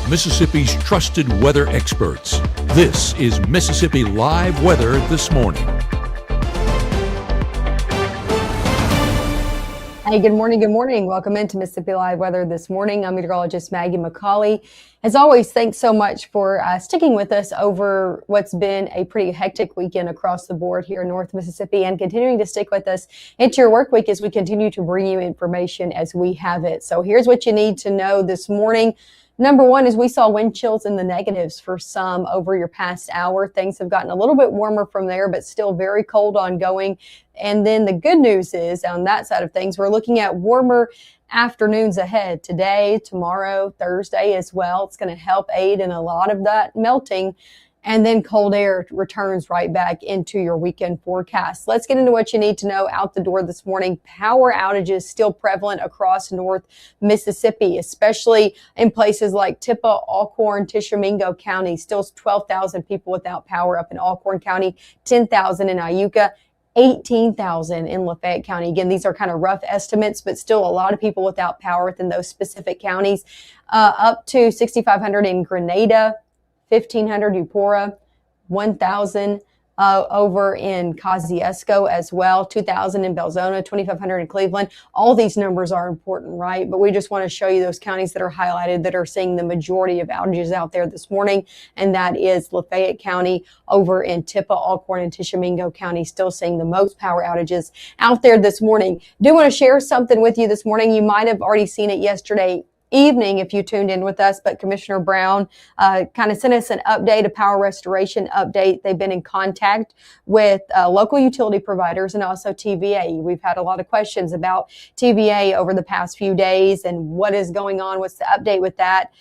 Mississippi's trusted weather experts. This is Mississippi Live Weather This Morning. Hey, good morning. Good morning. Welcome into Mississippi Live Weather This Morning. I'm meteorologist Maggye McCauley. As always, thanks so much for sticking with us over what's been a pretty hectic weekend across the board here in North Mississippi, and continuing to stick with us into your work week as we continue to bring you information as we have it. So here's what you need to know this morning. Number one is we saw wind chills in the negatives for some over your past hour. Things have gotten a little bit warmer from there, but still very cold ongoing. And then the good news is on that side of things, we're looking at warmer afternoons ahead today, tomorrow, Thursday as well. It's going to help aid in a lot of that melting. And then cold air returns right back into your weekend forecast. Let's get into what you need to know out the door this morning. Power outages still prevalent across North Mississippi, especially in places like Tippah, Alcorn, Tishomingo County. Still 12,000 people without power up in Alcorn County, 10,000 in Iuka, 18,000 in Lafayette County. Again, these are kind of rough estimates, but still a lot of people without power within those specific counties. Up to 6,500 in Grenada, 1,500 Eupora, 1,000 over in Kosciuszko as well, 2,000 in Belzona, 2,500 in Cleveland. All these numbers are important, right? But we just want to show you those counties that are highlighted that are seeing the majority of outages out there this morning, and that is Lafayette County over in Tippah, Alcorn, and Tishomingo County, still seeing the most power outages out there this morning. Do want to share something with you this morning. You might have already seen it yesterday evening if you tuned in with us, but Commissioner Brown kind of sent us an update, a power restoration update. They've been in contact with local utility providers and also TVA. We've had a lot of questions about TVA over the past few days and what is going on, what's the update with that.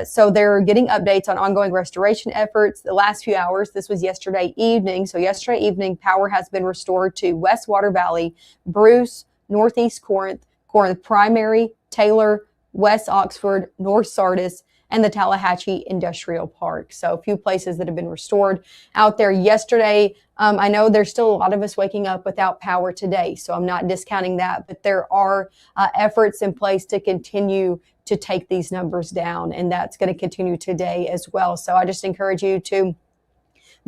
So they're getting updates on ongoing restoration efforts. The last few hours, this was yesterday evening. So yesterday evening, power has been restored to West Water Valley, Bruce, Northeast Corinth, Primary, Taylor, West Oxford, North Sardis, and the Tallahatchie Industrial Park. So a few places that have been restored out there yesterday. I know there's still a lot of us waking up without power today, so I'm not discounting that, but there are efforts in place to continue to take these numbers down, and that's going to continue today as well. So I just encourage you to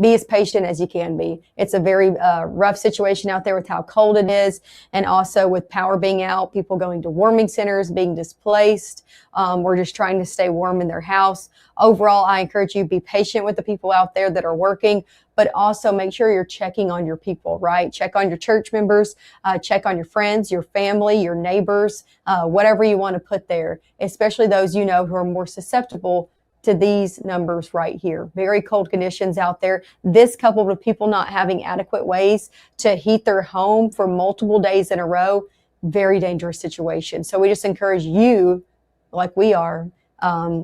be as patient as you can be. It's a very rough situation out there with how cold it is, and also with power being out, people going to warming centers, being displaced, or just trying to stay warm in their house. Overall, I encourage you to be patient with the people out there that are working, but also make sure you're checking on your people, right? Check on your church members, check on your friends, your family, your neighbors, whatever you want to put there, especially those you know who are more susceptible to these numbers right here. Very cold conditions out there. This coupled with people not having adequate ways to heat their home for multiple days in a row, very dangerous situation. So we just encourage you, like we are,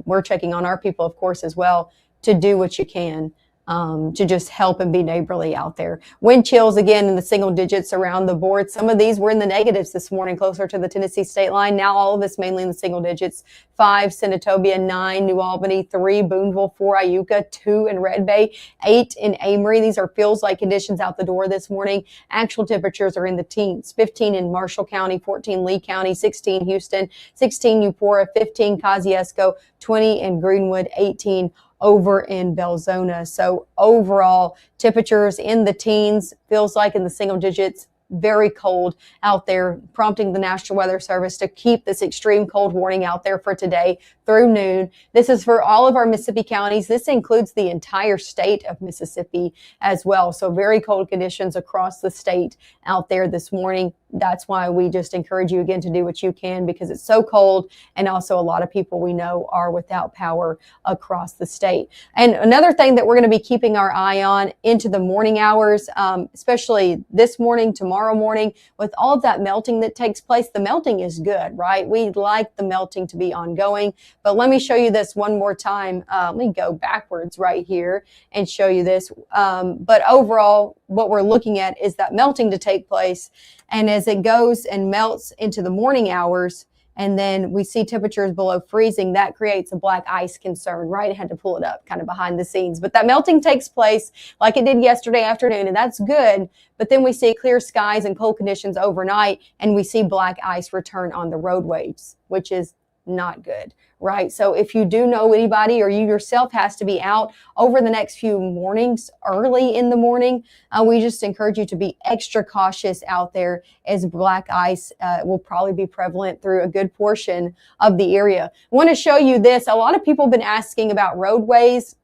we're checking on our people, of course, as well, to do what you can to just help and be neighborly out there. Wind chills, again, in the single digits around the board. Some of these were in the negatives this morning, closer to the Tennessee state line. Now all of us mainly in the single digits. 5, Senatobia, 9, New Albany, 3, Booneville, 4, Iuka, 2 in Red Bay, 8 in Amory. These are feels-like conditions out the door this morning. Actual temperatures are in the teens. 15 in Marshall County, 14 Lee County, 16 Houston, 16 Eupora, 15 Kosciuszko, 20 in Greenwood, 18 over in Belzona. So overall, temperatures in the teens, feels like in the single digits, very cold out there, prompting the National Weather Service to keep this extreme cold warning out there for today through noon. This is for all of our Mississippi counties. This includes the entire state of Mississippi as well. So very cold conditions across the state out there this morning. That's why we just encourage you again to do what you can, because it's so cold, and also a lot of people we know are without power across the state. And another thing that we're going to be keeping our eye on into the morning hours, especially this morning, tomorrow morning, with all of that melting that takes place. The melting is good, right? We like the melting to be ongoing, but let me show you this one more time. Let me go backwards right here and show you this. But overall, what we're looking at is that melting to take place. And as it goes and melts into the morning hours, and then we see temperatures below freezing, that creates a black ice concern, right? I had to pull it up kind of behind the scenes. But that melting takes place like it did yesterday afternoon, and that's good. But then we see clear skies and cold conditions overnight, and we see black ice return on the roadways, which is not good, right? So if you do know anybody or you yourself has to be out over the next few mornings, early in the morning, we just encourage you to be extra cautious out there, as black ice will probably be prevalent through a good portion of the area. I want to show you this. A lot of people have been asking about roadways.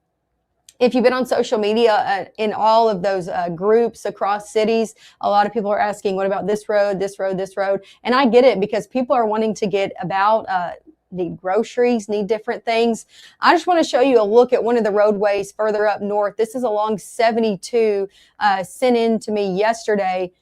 If you've been on social media in all of those groups across cities, a lot of people are asking, what about this road, this road, this road? And I get it, because people are wanting to get about, need groceries, need different things. I just want to show you a look at one of the roadways further up north. This is along 72, sent in to me yesterday.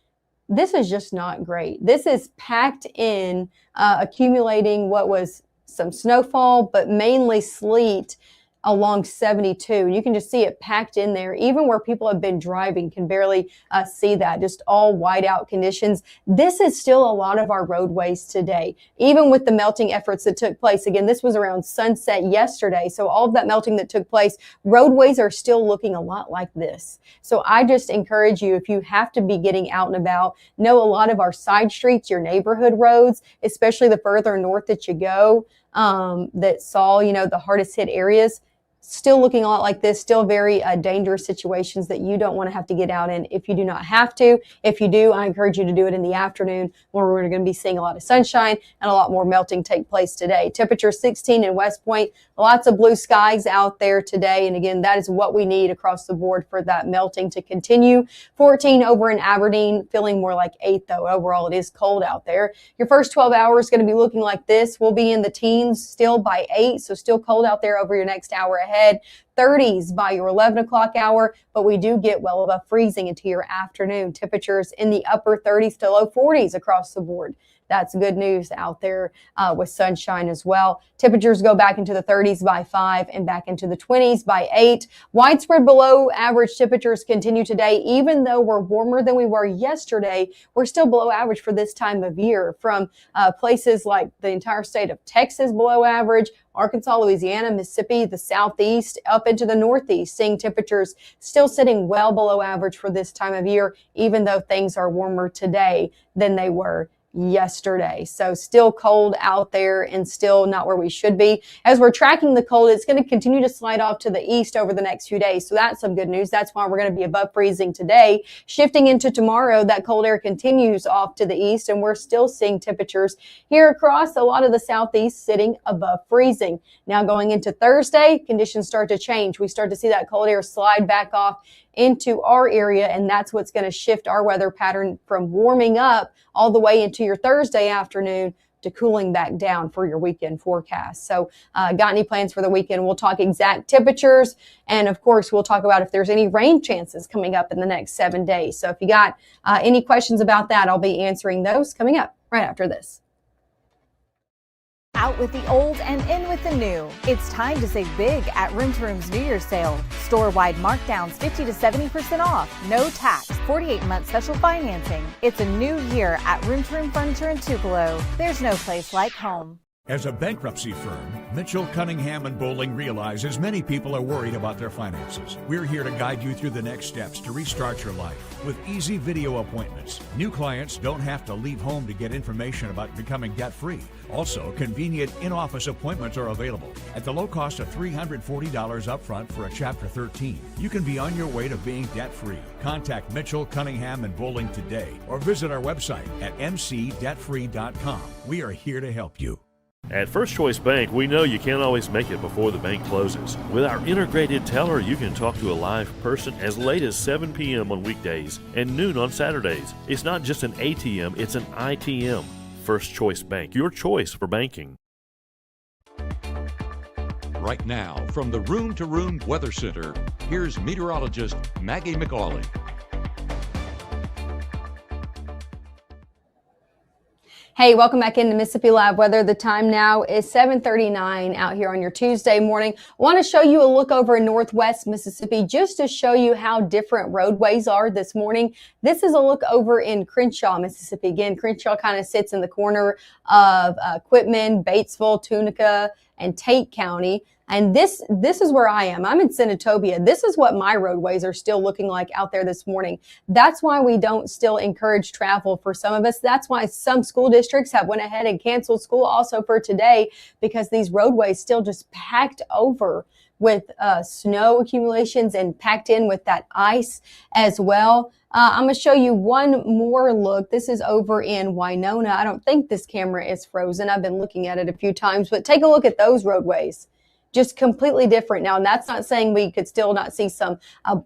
This is just not great. This is packed in, accumulating what was some snowfall, but mainly sleet along 72. You can just see it packed in there. Even where people have been driving can barely see that. Just all whiteout conditions. This is still a lot of our roadways today, even with the melting efforts that took place. Again, this was around sunset yesterday. So all of that melting that took place, roadways are still looking a lot like this. So I just encourage you, if you have to be getting out and about, know a lot of our side streets, your neighborhood roads, especially the further north that you go, that saw, the hardest hit areas, still looking a lot like this, still very dangerous situations that you don't want to have to get out in if you do not have to. If you do, I encourage you to do it in the afternoon, where we're going to be seeing a lot of sunshine and a lot more melting take place today. Temperature 16 in West Point, lots of blue skies out there today. And again, that is what we need across the board for that melting to continue. 14 over in Aberdeen, feeling more like 8 though. Overall, it is cold out there. Your first 12 hours going to be looking like this. We'll be in the teens still by 8, so still cold out there over your next hour ahead. 30s by your 11 o'clock hour, but we do get well above freezing into your afternoon. Temperatures in the upper 30s to low 40s across the board. That's good news out there with sunshine as well. Temperatures go back into the 30s by 5 and back into the 20s by 8. Widespread below average temperatures continue today. Even though we're warmer than we were yesterday, we're still below average for this time of year. From places like the entire state of Texas below average, Arkansas, Louisiana, Mississippi, the southeast, up into the northeast, seeing temperatures still sitting well below average for this time of year, even though things are warmer today than they were yesterday. So still cold out there and still not where we should be. As we're tracking the cold, it's going to continue to slide off to the east over the next few days. So that's some good news. That's why we're going to be above freezing today. Shifting into tomorrow, that cold air continues off to the east, and we're still seeing temperatures here across a lot of the southeast sitting above freezing. Now going into Thursday, conditions start to change. We start to see that cold air slide back off into our area, and that's what's going to shift our weather pattern from warming up all the way into your Thursday afternoon to cooling back down for your weekend forecast. So got any plans for the weekend? We'll talk exact temperatures, and of course we'll talk about if there's any rain chances coming up in the next 7 days. So if you got any questions about that, I'll be answering those coming up right after this. Out with the old and in with the new. It's time to save big at Room to Room's New Year's sale. Store-wide markdowns 50 to 70% off. No tax. 48-month special financing. It's a new year at Room to Room Furniture in Tupelo. There's no place like home. As a bankruptcy firm, Mitchell, Cunningham & Bowling realizes many people are worried about their finances. We're here to guide you through the next steps to restart your life with easy video appointments. New clients don't have to leave home to get information about becoming debt-free. Also, convenient in-office appointments are available at the low cost of $340 upfront for a Chapter 13. You can be on your way to being debt-free. Contact Mitchell, Cunningham & Bowling today or visit our website at mcdebtfree.com. We are here to help you. At First Choice Bank, we know you can't always make it before the bank closes. With our integrated teller, you can talk to a live person as late as 7 p.m. on weekdays and noon on Saturdays. It's not just an ATM, it's an ITM. First Choice Bank, your choice for banking. Right now, from the Room to Room Weather Center, here's meteorologist Maggye McCauley. Hey, welcome back into Mississippi Live Weather. The time now is 7:39 out here on your Tuesday morning. I want to show you a look over in Northwest Mississippi just to show you how different roadways are this morning. This is a look over in Crenshaw, Mississippi. Again, Crenshaw kind of sits in the corner of Quitman, Batesville, Tunica, and Tate County. And this is where I am. I'm in Senatobia. This is what my roadways are still looking like out there this morning. That's why we don't still encourage travel for some of us. That's why some school districts have went ahead and canceled school also for today, because these roadways still just packed over with snow accumulations and packed in with that ice as well. I'm going to show you one more look. This is over in Winona. I don't think this camera is frozen. I've been looking at it a few times, but take a look at those roadways. Just completely different now. And that's not saying we could still not see some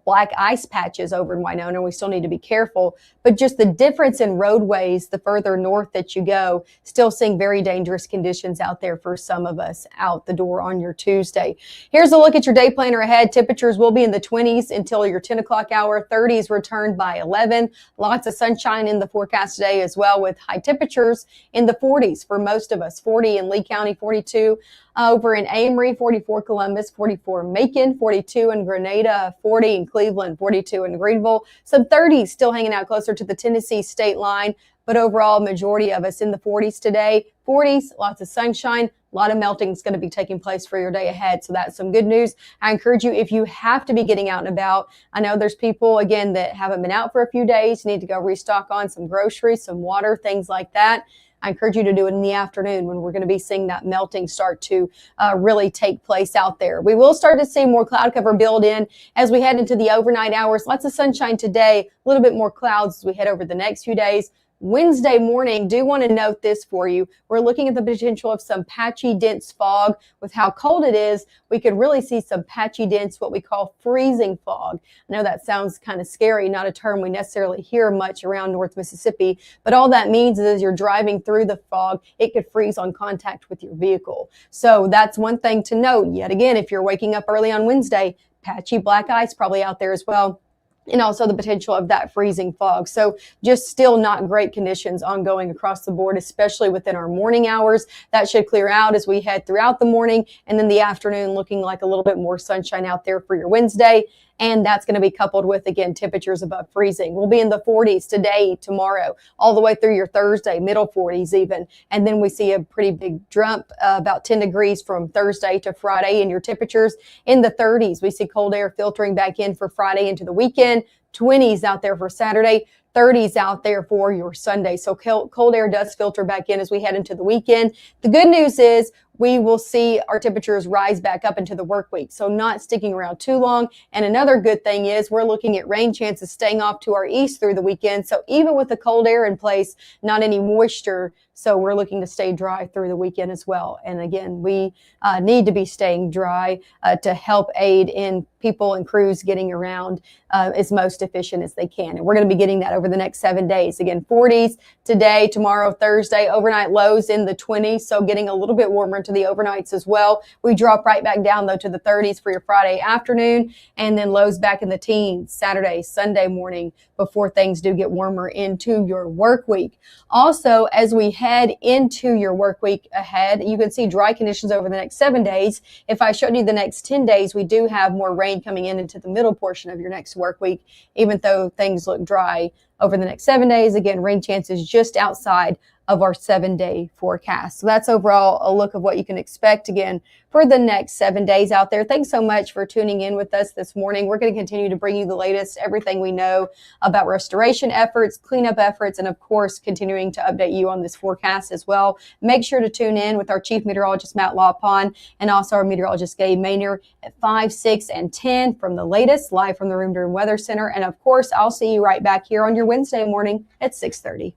black ice patches over in Winona. We still need to be careful, but just the difference in roadways, the further north that you go, still seeing very dangerous conditions out there for some of us out the door on your Tuesday. Here's a look at your day planner ahead. Temperatures will be in the 20s until your 10 o'clock hour. 30s returned by 11. Lots of sunshine in the forecast today as well, with high temperatures in the 40s for most of us. 40 in Lee County, 42 over in Amory, 44 Columbus, 44 Macon, 42 in Grenada, 40 in Cleveland, 42 in Greenville. Some 30s still hanging out closer to the Tennessee state line, but overall majority of us in the 40s today. 40s, lots of sunshine, a lot of melting is going to be taking place for your day ahead. So that's some good news. I encourage you, if you have to be getting out and about, I know there's people, again, that haven't been out for a few days, need to go restock on some groceries, some water, things like that. I encourage you to do it in the afternoon when we're going to be seeing that melting start to really take place out there. We will start to see more cloud cover build in as we head into the overnight hours. Lots of sunshine today, a little bit more clouds as we head over the next few days. Wednesday morning, do want to note this for you. We're looking at the potential of some patchy, dense fog. With how cold it is, we could really see some patchy, dense, what we call freezing fog. I know that sounds kind of scary, not a term we necessarily hear much around North Mississippi, but all that means is as you're driving through the fog, it could freeze on contact with your vehicle. So that's one thing to note. Yet again, if you're waking up early on Wednesday, patchy black ice probably out there as well, and also the potential of that freezing fog. So just still not great conditions ongoing across the board, especially within our morning hours. That should clear out as we head throughout the morning, and then the afternoon looking like a little bit more sunshine out there for your Wednesday. And that's going to be coupled with, again, temperatures above freezing. We'll be in the 40s today, tomorrow, all the way through your Thursday, middle 40s even. And then we see a pretty big jump, about 10 degrees from Thursday to Friday in your temperatures. In the 30s, we see cold air filtering back in for Friday into the weekend. 20s out there for Saturday. 30s out there for your Sunday. So cold air does filter back in as we head into the weekend. The good news is we will see our temperatures rise back up into the work week. So not sticking around too long. And another good thing is we're looking at rain chances staying off to our east through the weekend. So even with the cold air in place, not any moisture. So we're looking to stay dry through the weekend as well. And again, we need to be staying dry to help aid in people and crews getting around as most efficient as they can. And we're going to be getting that over the next 7 days. Again, 40s today, tomorrow, Thursday, overnight lows in the 20s. So getting a little bit warmer into the overnights as well. We drop right back down though to the 30s for your Friday afternoon, and then lows back in the teens Saturday, Sunday morning before things do get warmer into your work week. Also, as we head into your work week ahead, you can see dry conditions over the next 7 days. If I showed you the next 10 days, we do have more rain coming in into the middle portion of your next work week, even though things look dry over the next 7 days. Again, rain chances just outside of our 7-day forecast. So that's overall a look of what you can expect again for the next 7 days out there. Thanks so much for tuning in with us this morning. We're going to continue to bring you the latest, everything we know about restoration efforts, cleanup efforts, and of course, continuing to update you on this forecast as well. Make sure to tune in with our Chief Meteorologist, Matt Lawpon, and also our meteorologist, Gabe Maynard at 5, 6, and 10 from the latest, live from the Room to Room Weather Center. And of course, I'll see you right back here on your Wednesday morning at 6:30.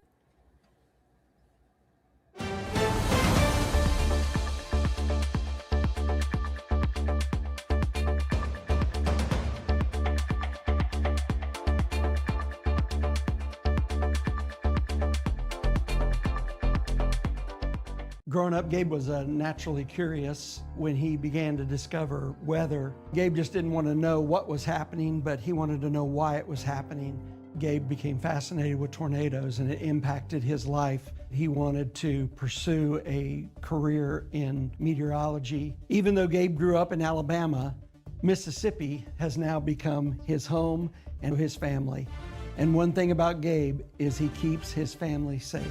Growing up, Gabe was naturally curious. When he began to discover weather, Gabe just didn't want to know what was happening, but he wanted to know why it was happening. Gabe became fascinated with tornadoes, and it impacted his life. He wanted to pursue a career in meteorology. Even though Gabe grew up in Alabama, Mississippi has now become his home and his family. And one thing about Gabe is he keeps his family safe.